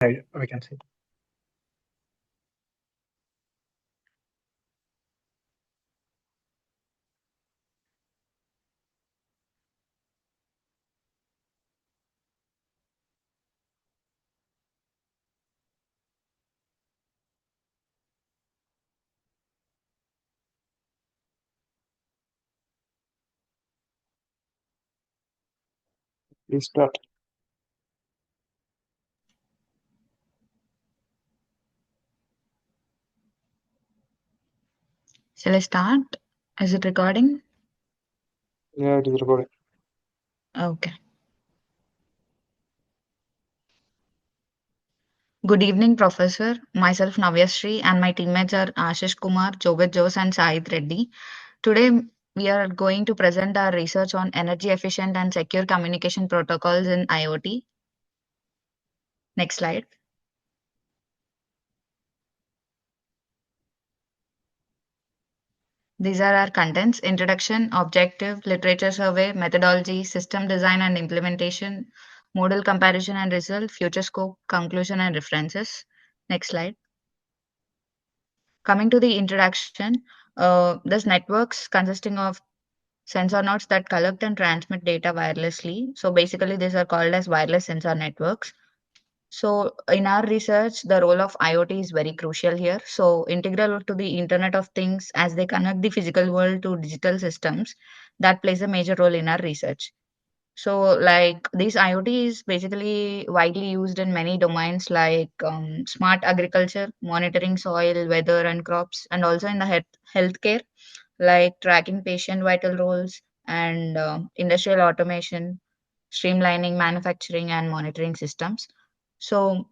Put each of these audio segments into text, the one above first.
Right, we can see. Please start. Shall I start? Is it recording? Yeah, it is recording. Okay. Good evening, Professor. Myself, Navyasri, and my teammates are Ashish Kumar, Jobet Jose, and Said Reddy. Today, we are going to present our research on energy efficient and secure communication protocols in IoT. Next slide. These are our contents: introduction, objective, literature survey, methodology, system design and implementation, model comparison and result, future scope, conclusion, and references. Next slide. Coming to the introduction, this networks consisting of sensor nodes that collect and transmit data wirelessly. So basically, these are called as wireless sensor networks. So in our research, the role of IoT is very crucial here. So integral to the Internet of Things as they connect the physical world to digital systems, that plays a major role in our research. So, like this IoT is basically widely used in many domains like smart agriculture, monitoring soil, weather, and crops, and also in the healthcare, like tracking patient vital roles and industrial automation, streamlining manufacturing and monitoring systems. So,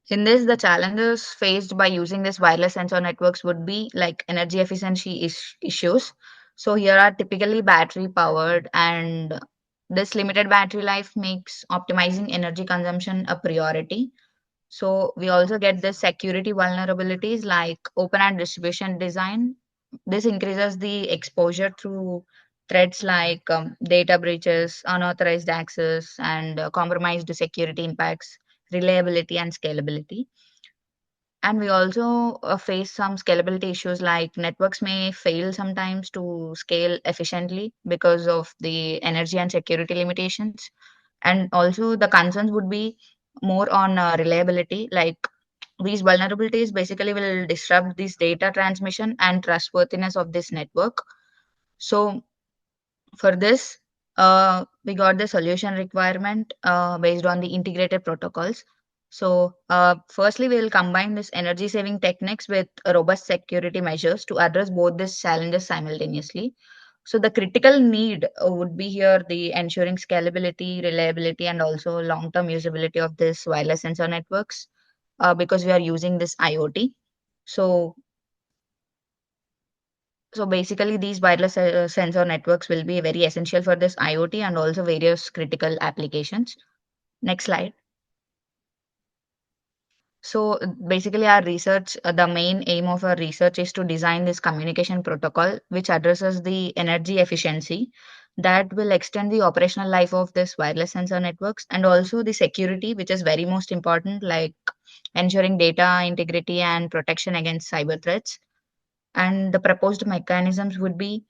in this, the challenges faced by using this wireless sensor networks would be like energy efficiency issues. So here are typically battery powered, and this limited battery life makes optimizing energy consumption a priority. So we also get the security vulnerabilities like open and distribution design. This increases the exposure through threats like data breaches, unauthorized access, and compromised security impacts, reliability, and scalability. And we also face some scalability issues like networks may fail sometimes to scale efficiently because of the energy and security limitations. And also, the concerns would be more on reliability, like these vulnerabilities basically will disrupt this data transmission and trustworthiness of this network. So, for this, we got the solution requirement based on the integrated protocols. So, firstly, we will combine this energy saving techniques with robust security measures to address both these challenges simultaneously. So, the critical need would be here the ensuring scalability, reliability, and also long term usability of this wireless sensor networks because we are using this IoT. So, so basically, these wireless sensor networks will be very essential for this IoT and also various critical applications. Next slide. So basically, our research, the main aim of our research is to design this communication protocol which addresses the energy efficiency that will extend the operational life of this wireless sensor networks and also the security, which is very most important, like ensuring data integrity and protection against cyber threats. And the proposed mechanisms would be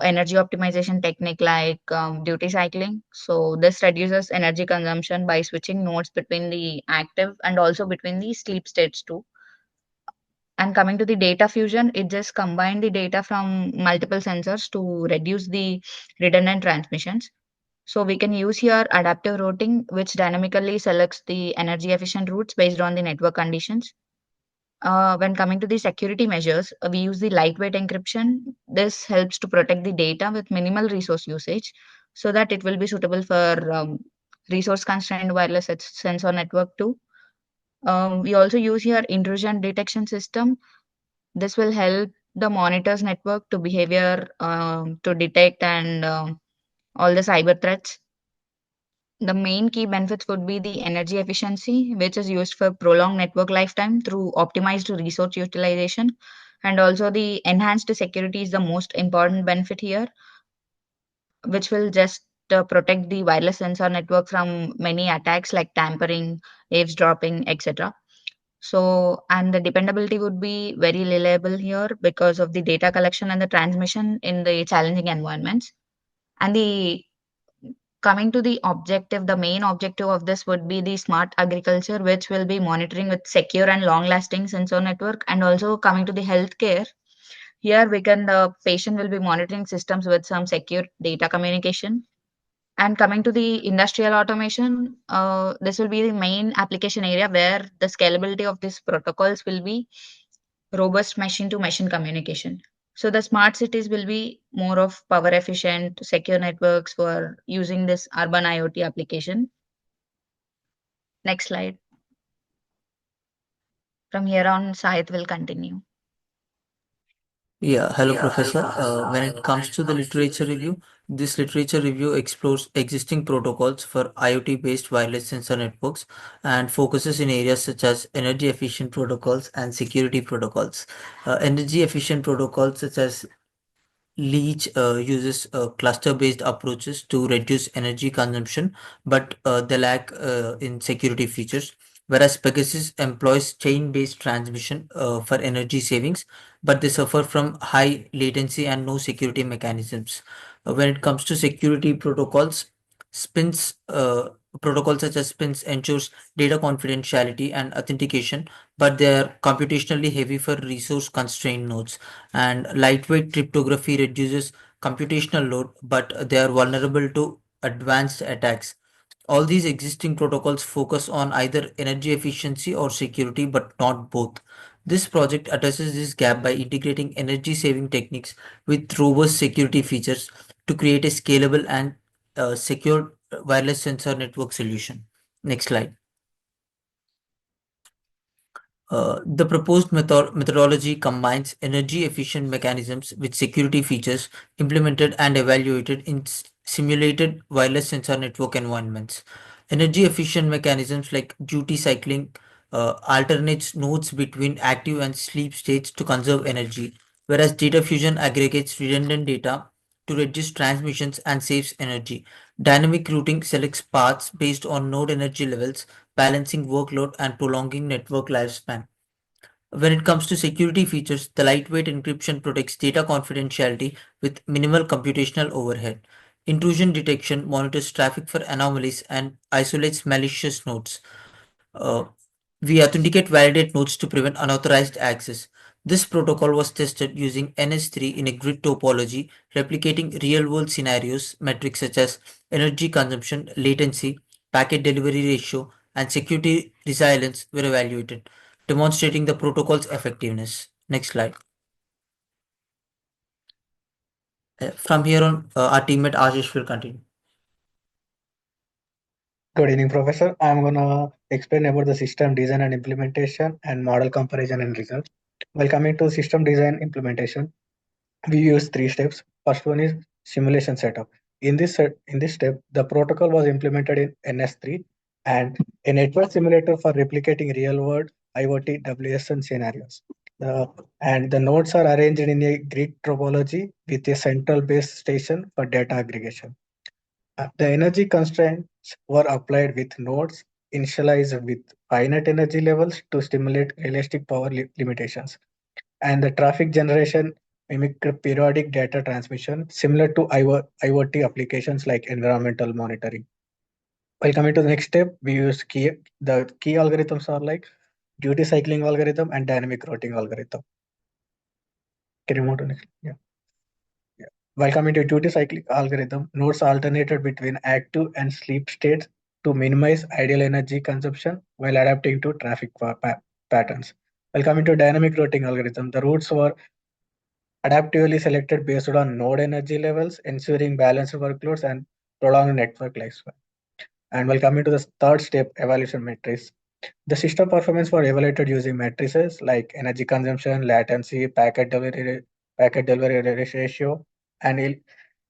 energy optimization technique like duty cycling. So this reduces energy consumption by switching nodes between the active and also between the sleep states too. And coming to the data fusion, it just combine the data from multiple sensors to reduce the redundant transmissions. So we can use here adaptive routing, which dynamically selects the energy efficient routes based on the network conditions. When coming to the security measures, we use the lightweight encryption. This helps to protect the data with minimal resource usage so that it will be suitable for resource constrained wireless sensor network too. We also use here intrusion detection system. This will help the monitors network to behavior to detect and all the cyber threats. The main key benefits would be the energy efficiency, which is used for prolonged network lifetime through optimized resource utilization. And also, the enhanced security is the most important benefit here, which will just protect the wireless sensor network from many attacks like tampering, eavesdropping, etc. So, and the dependability would be very reliable here because of the data collection and the transmission in the challenging environments. And the coming to the objective, the main objective of this would be the smart agriculture, which will be monitoring with secure and long lasting sensor network. And also coming to the healthcare, here we can, the patient will be monitoring systems with some secure data communication. And coming to the industrial automation, this will be the main application area where the scalability of these protocols will be robust machine to machine communication. So the smart cities will be more of power efficient, secure networks for using this urban IoT application. Next slide. From here on, Sahit will continue. Yeah, hello, Professor. When it comes to the literature review, this literature review explores existing protocols for IoT-based wireless sensor networks and focuses in areas such as energy efficient protocols and security protocols. Energy efficient protocols such as Leech uses cluster-based approaches to reduce energy consumption, but they lack in security features. Whereas Pegasus employs chain-based transmission for energy savings, but they suffer from high latency and no security mechanisms. When it comes to security protocols, spins protocols such as spins ensures data confidentiality and authentication, but they are computationally heavy for resource-constrained nodes, and lightweight cryptography reduces computational load, but they are vulnerable to advanced attacks. All these existing protocols focus on either energy efficiency or security, but not both. This project addresses this gap by integrating energy saving techniques with robust security features to create a scalable and secure wireless sensor network solution. Next slide. The proposed methodology combines energy efficient mechanisms with security features implemented and evaluated in simulated wireless sensor network environments. Energy efficient mechanisms like duty cycling alternates nodes between active and sleep states to conserve energy, whereas data fusion aggregates redundant data to reduce transmissions and saves energy. Dynamic routing selects paths based on node energy levels, balancing workload and prolonging network lifespan. When it comes to security features, the lightweight encryption protects data confidentiality with minimal computational overhead. Intrusion detection monitors traffic for anomalies and isolates malicious nodes. We authenticate validate nodes to prevent unauthorized access. This protocol was tested using NS3 in a grid topology, replicating real world scenarios. Metrics such as energy consumption, latency, packet delivery ratio, and security resilience were evaluated, demonstrating the protocol's effectiveness. Next slide. From here on, our teammate Ashish will continue. Good evening, Professor. I'm gonna explain about the system design and implementation and model comparison and results. While coming to system design implementation, we use three steps. First one is simulation setup. In this step, the protocol was implemented in NS3 and a network simulator for replicating real-world IoT WSN scenarios. The, and the nodes are arranged in a grid topology with a central base station for data aggregation. The energy constraints were applied with nodes initialized with finite energy levels to stimulate realistic power limitations. And the traffic generation mimicked periodic data transmission similar to IoT applications like environmental monitoring. While coming to the next step, we use the key algorithms are like duty cycling algorithm and dynamic routing algorithm. Can you move to next? Yeah. Yeah. While coming to duty cycling algorithm, nodes alternated between active and sleep states to minimize ideal energy consumption while adapting to traffic patterns. While coming to dynamic routing algorithm, the routes were adaptively selected based on node energy levels, ensuring balanced workloads and prolonged network lifespan. And while coming to the third step, evaluation metrics, the system performance was evaluated using matrices like energy consumption, latency, packet delivery ratio, and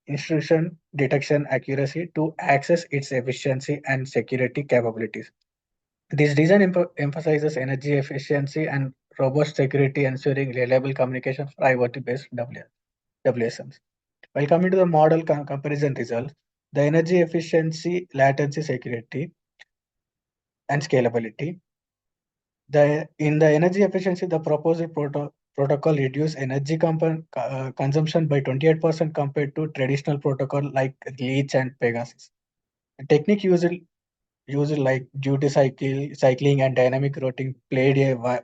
instruction detection accuracy to access its efficiency and security capabilities. This design emphasizes energy efficiency and robust security, ensuring reliable communication for IoT-based WSNs. While coming to the model comparison results, the energy efficiency, latency, security, and scalability. In the energy efficiency, the proposed protocol reduce energy consumption by 28% compared to traditional protocol like Leech and Pegasus. The technique used like duty cycling and dynamic routing played a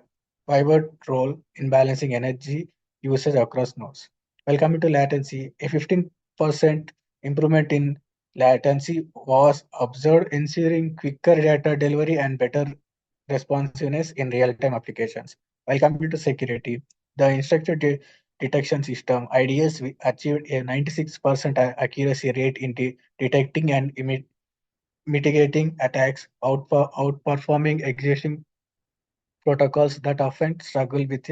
vital role in balancing energy usage across nodes. While coming to latency, a 15% improvement in latency was observed, ensuring quicker data delivery and better responsiveness in real-time applications. While coming to security, the instructor detection system IDS achieved a 96% accuracy rate in detecting and mitigating attacks, outperforming existing protocols that often struggle with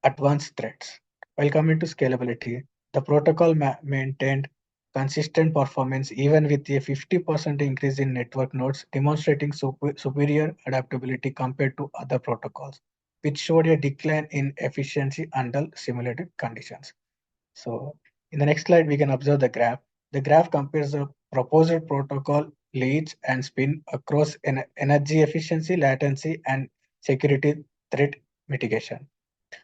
advanced threats. While coming to scalability, the protocol maintained consistent performance even with a 50% increase in network nodes, demonstrating superior adaptability compared to other protocols, which showed a decline in efficiency under simulated conditions. So in the next slide, we can observe the graph. The graph compares the proposed protocol leads and spin across energy efficiency, latency, and security threat mitigation.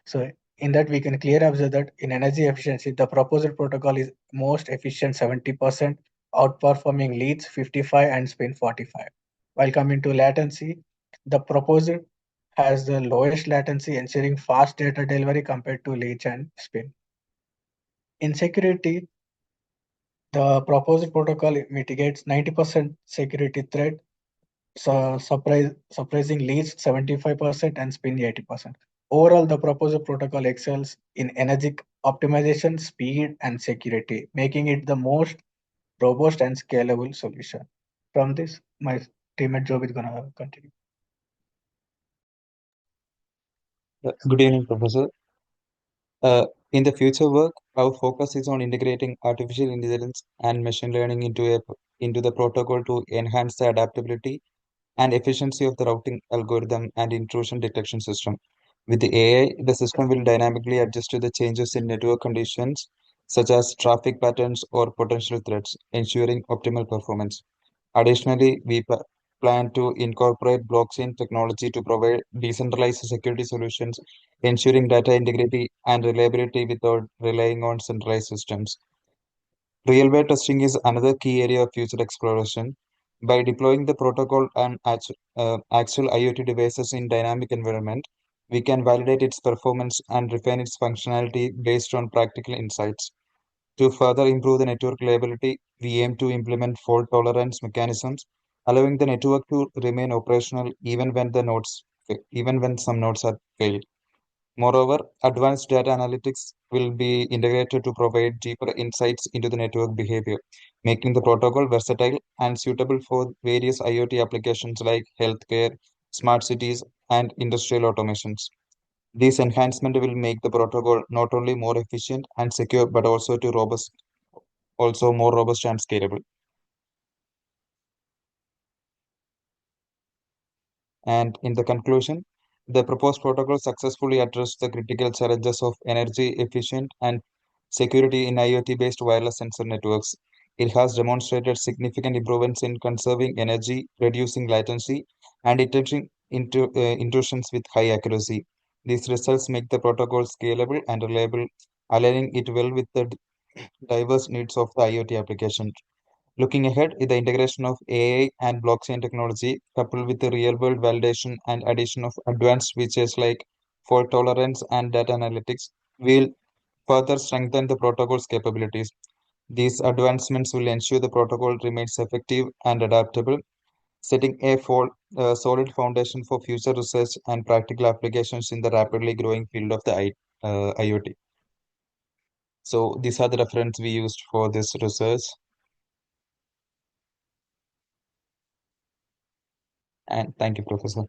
So in that, we can clearly observe that in energy efficiency, the proposed protocol is most efficient 70%, outperforming leads 55 and spin 45. While coming to latency, the proposed has the lowest latency, ensuring fast data delivery compared to leads and spin. In security, the proposed protocol mitigates 90% security threat, surprising leads 75% and spin 80%. Overall, the proposed protocol excels in energy optimization, speed, and security, making it the most robust and scalable solution. From this, my teammate Job is gonna continue. Good evening, Professor. In the future work, our focus is on integrating artificial intelligence and machine learning into the protocol to enhance the adaptability and efficiency of the routing algorithm and intrusion detection system. With the AI, the system will dynamically adjust to the changes in network conditions, such as traffic patterns or potential threats, ensuring optimal performance. Additionally, we plan to incorporate blockchain technology to provide decentralized security solutions, ensuring data integrity and reliability without relying on centralized systems. Real-world testing is another key area of future exploration. By deploying the protocol on actual IoT devices in dynamic environment, we can validate its performance and refine its functionality based on practical insights. To further improve the network reliability, we aim to implement fault tolerance mechanisms, allowing the network to remain operational even when some nodes are failed. Moreover, advanced data analytics will be integrated to provide deeper insights into the network behavior, making the protocol versatile and suitable for various IoT applications like healthcare, smart cities, and industrial automations. This enhancement will make the protocol not only more efficient and secure, but also more robust and scalable. And in the conclusion, the proposed protocol successfully addressed the critical challenges of energy efficient and security in IoT-based wireless sensor networks. It has demonstrated significant improvements in conserving energy, reducing latency, and detecting intrusions with high accuracy. These results make the protocol scalable and reliable, aligning it well with the diverse needs of the IoT application. Looking ahead, with the integration of AI and blockchain technology, coupled with the real-world validation and addition of advanced features like fault tolerance and data analytics, will further strengthen the protocol's capabilities. These advancements will ensure the protocol remains effective and adaptable, setting a solid foundation for future research and practical applications in the rapidly growing field of the IoT. So these are the reference we used for this research. And thank you, Professor.